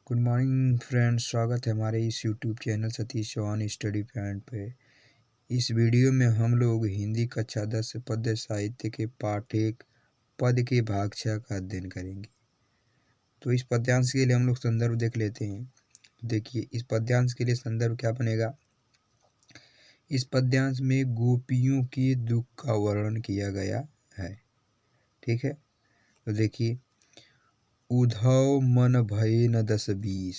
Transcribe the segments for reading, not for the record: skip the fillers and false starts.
Good morning friends, स्वागत है हमारे इस YouTube channel Satish Chauhan study point पे। इस वीडियो में हम लोग हिंदी कक्षा 10 पद्य साहित्य के पाठ 1 पद के भाग 6 का अध्ययन करेंगे। तो इस पद्यांश के लिए हम लोग संदर्भ देख लेते हैं। देखिए, इस पद्यांश के लिए संदर्भ क्या बनेगा। इस पद्यांश में गोपियों के दुख का वर्णन किया गया है। ठीक है, तो देखिए, उधव मन भये न 10-20,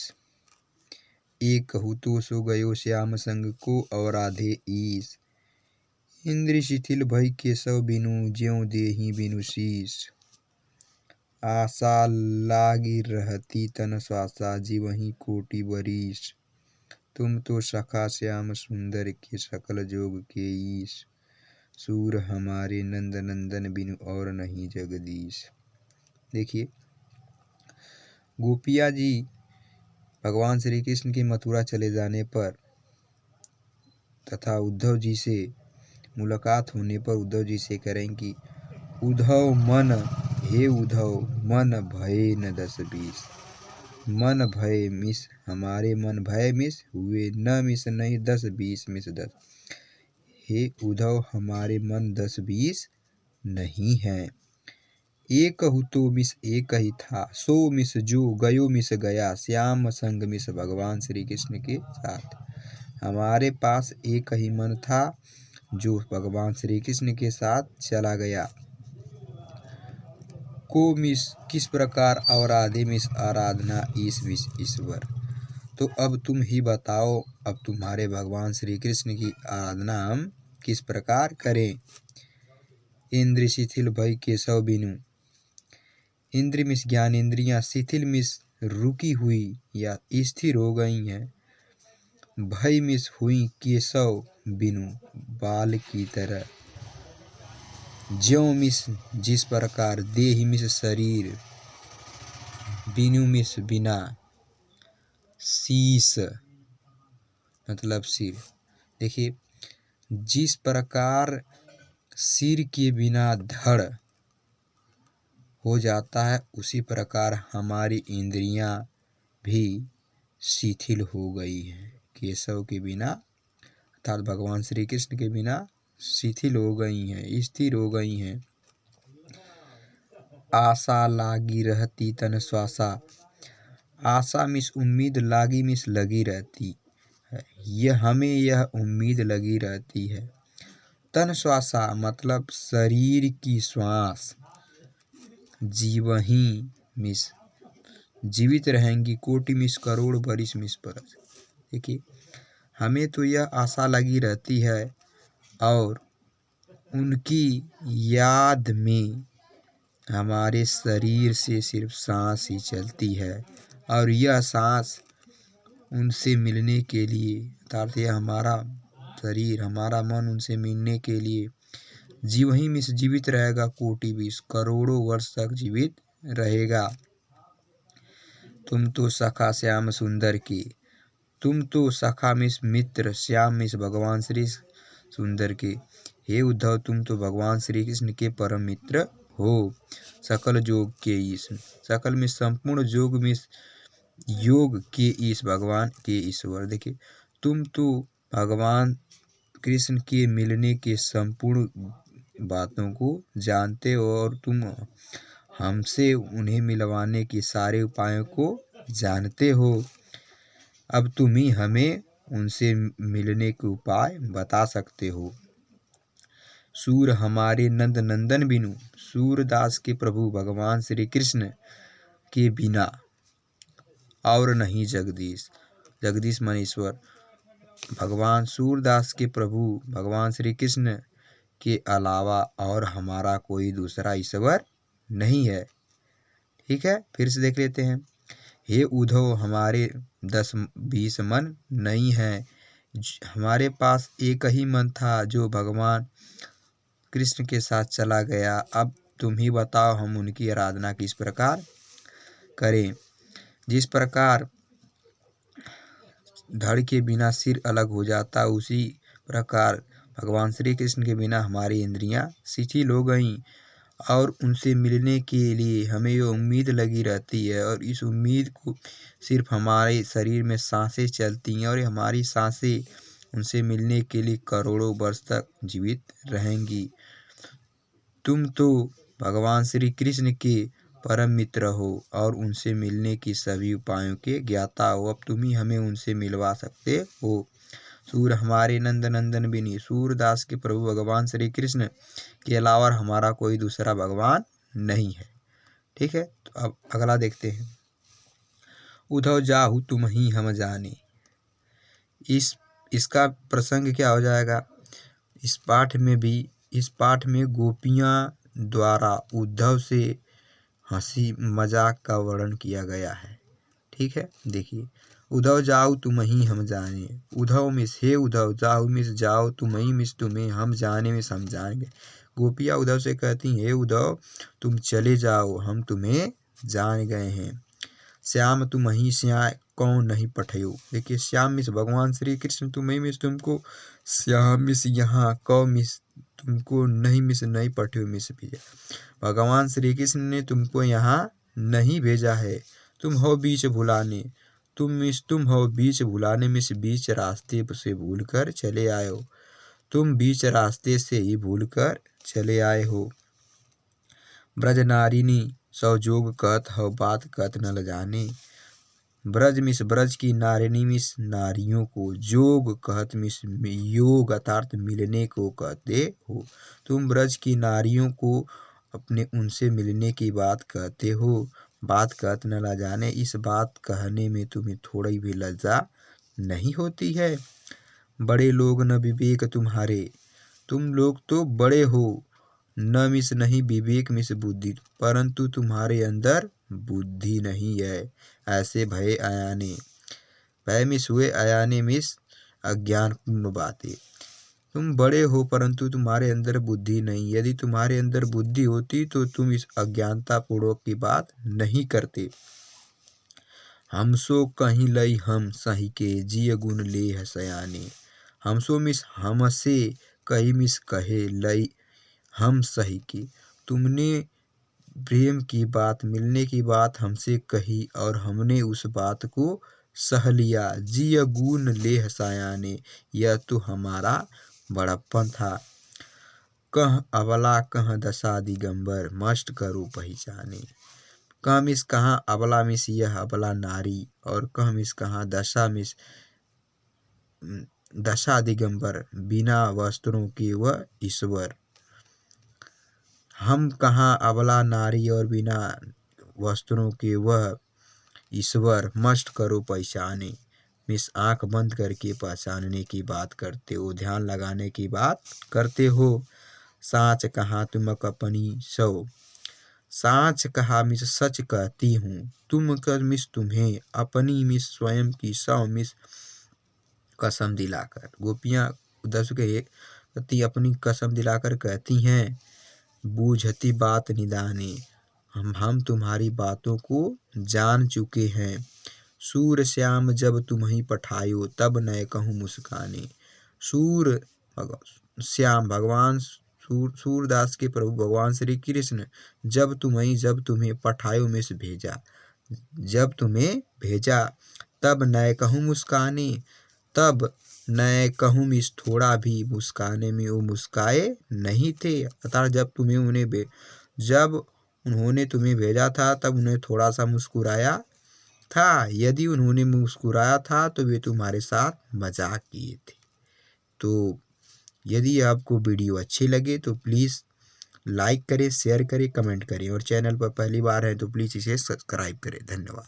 एक कहू तो सो गयो श्याम संग को अवराधे ईस। इंद्र शिथिल भई केशव बिनु, ज्यों देहि बिनु शीस। आशा लागी रहती तन श्वासा, जीवहि कोटि बरीस। तुम तो सखा श्याम सुंदर के, सकल जोग के ईश। सूर हमारे नंद नंदन बिनु, और नहीं जगदीश। देखिए, गोपिया जी भगवान श्री कृष्ण के मथुरा चले जाने पर तथा उद्धव जी से मुलाकात होने पर उद्धव जी से करें कि उद्धव मन, हे उद्धव मन भय न 10-20। मन भय मिस हमारे, मन भय मिस हुए, न मिस नहीं 10-20 मिस 10। हे उद्धव हमारे मन 10-20 नहीं है। एक कहू तो मिस एक ही था, सो मिस जो गयो मिस गया, श्याम संग मिस भगवान श्री कृष्ण के साथ। हमारे पास एक ही मन था जो भगवान श्री कृष्ण के साथ चला गया। को मिस किस प्रकार, अवराधे मिस आराधना, ईश मिस ईश्वर। तो अब तुम ही बताओ, अब तुम्हारे भगवान श्री कृष्ण की आराधना हम किस प्रकार करें। इंद्र शिथिल भई केशव बिनु, इंद्र मिस ज्ञान इंद्रियां, शिथिल मिस रुकी हुई या स्थिर हो गई हैं। भय मिस हुई केशव बिनु, बाल की तरह। ज्यों मिस जिस प्रकार, देहि मिस शरीर, बिनु मिस बिना, शीस मतलब सिर। देखिए, जिस प्रकार सिर के बिना धड़ हो जाता है, उसी प्रकार हमारी इंद्रियां भी शिथिल हो गई हैं। केशव के बिना अर्थात भगवान श्री कृष्ण के बिना शिथिल हो गई हैं, स्थिर हो गई हैं। आशा लागी रहती तन श्वासा, आशा मिस उम्मीद, लागी मिस लगी रहती है। यह उम्मीद लगी रहती है। तन श्वासा मतलब शरीर की श्वास, जीवही मिस जीवित रहेंगी, कोटि मिस करोड़, बरिस मिस बरस। देखिए, हमें तो यह आशा लगी रहती है और उनकी याद में हमारे शरीर से सिर्फ सांस ही चलती है, और यह सांस उनसे मिलने के लिए, अर्थात यह हमारा शरीर, हमारा मन उनसे मिलने के लिए जीव ही मिस जीवित रहेगा, कोटि बीस करोड़ों वर्ष तक जीवित रहेगा। तुम तो सखा श्याम सुंदर की, तुम तो सखा मिस मित्र, श्याम मिस भगवान श्री सुंदर के। हे उद्धव, तुम तो भगवान श्री कृष्ण के परम मित्र हो। सकल जोग के ईश, सकल में संपूर्ण जोग में योग के ईश, भगवान के ईश्वर। देखिए, तुम तो भगवान कृष्ण के मिलने के संपूर्ण बातों को जानते हो, और तुम हमसे उन्हें मिलवाने के सारे उपायों को जानते हो। अब तुम ही हमें उनसे मिलने के उपाय बता सकते हो। सूर हमारे नंद नंदन बिनु, सूरदास के प्रभु भगवान श्री कृष्ण के बिना और नहीं जगदीश। जगदीश मनेश्वर, भगवान सूरदास के प्रभु भगवान श्री कृष्ण के अलावा और हमारा कोई दूसरा ईश्वर नहीं है। ठीक है, फिर से देख लेते हैं। हे उद्धव, हमारे 10-20 मन नहीं है। हमारे पास एक ही मन था जो भगवान कृष्ण के साथ चला गया। अब तुम ही बताओ, हम उनकी आराधना किस प्रकार करें। जिस प्रकार धड़ के बिना सिर अलग हो जाता, उसी प्रकार भगवान श्री कृष्ण के बिना हमारी इंद्रियां शिथिल हो गईं, और उनसे मिलने के लिए हमें ये उम्मीद लगी रहती है, और इस उम्मीद को सिर्फ हमारे शरीर में सांसें चलती हैं, और हमारी सांसें उनसे मिलने के लिए करोड़ों वर्ष तक जीवित रहेंगी। तुम तो भगवान श्री कृष्ण के परम मित्र हो और उनसे मिलने की सभी उपायों के ज्ञाता हो। अब तुम ही हमें उनसे मिलवा सकते हो। सूर हमारे नंद नंदन बिनी, सूरदास के प्रभु भगवान श्री कृष्ण के अलावा हमारा कोई दूसरा भगवान नहीं है। ठीक है, तो अब अगला देखते हैं। उद्धव जाहु तुम ही हम जाने। इसका प्रसंग क्या हो जाएगा? इस पाठ में गोपियां द्वारा उद्धव से हंसी मजाक का वर्णन किया गया है। ठीक है, देखिए, उद्धव जाओ तुम ही हम जाने। उद्धव मिस हे उद्धव, जाओ मिस जाओ, तुम ही मिस तुम्हें, हम जाने मिस हम जाएंगे। गोपियाँ उद्धव से कहती हे उद्धव तुम चले जाओ, हम तुम्हें जान गए हैं। श्याम तुम ही श्याम कौन नहीं पठयो। देखिए, श्याम मिस भगवान श्री कृष्ण, तुम ही मिस तुमको, श्याम मिस यहाँ कौ मिस तुमको, नहीं मिस नहीं पठयो मिस भेजा। भगवान श्री कृष्ण ने तुमको यहाँ नहीं भेजा है, तुम हो बीच भुलाने। तुम हो बीच भुलाने मिस, बीच रास्ते से भूल कर चले आए हो। तुम बीच रास्ते से ही भूल कर चले आए हो। ब्रज नारिनी सौ जोग कहत हो, बात कहत न जाने। ब्रज मिस ब्रज की नारिनी मिस, नारियों को, जोग कहत मिस योग अर्थात मिलने को कहते हो। तुम ब्रज की नारियों को अपने उनसे मिलने की बात कहते हो, बात कहत न जाने। इस बात कहने में तुम्हें थोड़ी भी लज्जा नहीं होती है? बड़े लोग न विवेक तुम्हारे, तुम लोग तो बड़े हो, न मिस नहीं विवेक मिस बुद्धि, परंतु तुम्हारे अंदर बुद्धि नहीं है। ऐसे भय अयाने, भय मिस हुए, अयाने मिस अज्ञान पूर्ण बातें। तुम बड़े हो परंतु तुम्हारे अंदर बुद्धि नहीं। यदि तुम्हारे अंदर बुद्धि होती तो तुम इस अज्ञानता पूर्वक की बात नहीं करते। हमसो कहीं लई हम सही के, जिय गुण ले है सयाने। हमसो मिस हमसे, कहीं मिस कहे, लई हम सही के। तुमने प्रेम की बात, मिलने की बात हमसे कही और हमने उस बात को सह लिया। जिय गुण ले हसायाने, यह तो हमारा बड़प्पन था। कह अबला कह दशा दिगंबर, मस्ट करो पहचाने। कह मिस कहाँ अबला मिस यह अबला नारी, और कह मिस कहाँ दशा मिस दशा दिगंबर, बिना वस्त्रों के वह ईश्वर। हम कहाँ अबला नारी और बिना वस्त्रों के वह ईश्वर, मस्ट करो पहचाने। मिस आंख बंद करके पहचानने की बात करते हो, ध्यान लगाने की बात करते हो। साँच कहा तुम अपनी सो, साँच कहा मिस सच कहती हूँ, तुम कर मिस तुम्हें, अपनी मिस स्वयं की सौ मिस कसम दिलाकर। गोपियाँ उद्धव से अपनी कसम दिलाकर कहती हैं, बूझती बात निदाने, हम तुम्हारी बातों को जान चुके हैं। सूर श्याम जब तुम्हें पठायो, तब नए कहूँ मुस्काने। सूर श्याम भगवान सूरदास के प्रभु भगवान श्री कृष्ण जब तुम्हें पठायो मिस भेजा, जब तुम्हें भेजा, तब नए कहूँ मुस्काने, तब नए कहूँ मिस थोड़ा भी मुस्काने में वो मुस्काए नहीं थे। अर्थात जब उन्होंने तुम्हें भेजा था तब उन्हें थोड़ा सा मुस्कुराया था। यदि उन्होंने मुस्कुराया था तो वे तुम्हारे साथ मजाक किए थे। तो यदि आपको वीडियो अच्छी लगे तो प्लीज़ लाइक करें, शेयर करें, कमेंट करें, और चैनल पर पहली बार है तो प्लीज़ इसे सब्सक्राइब करें। धन्यवाद।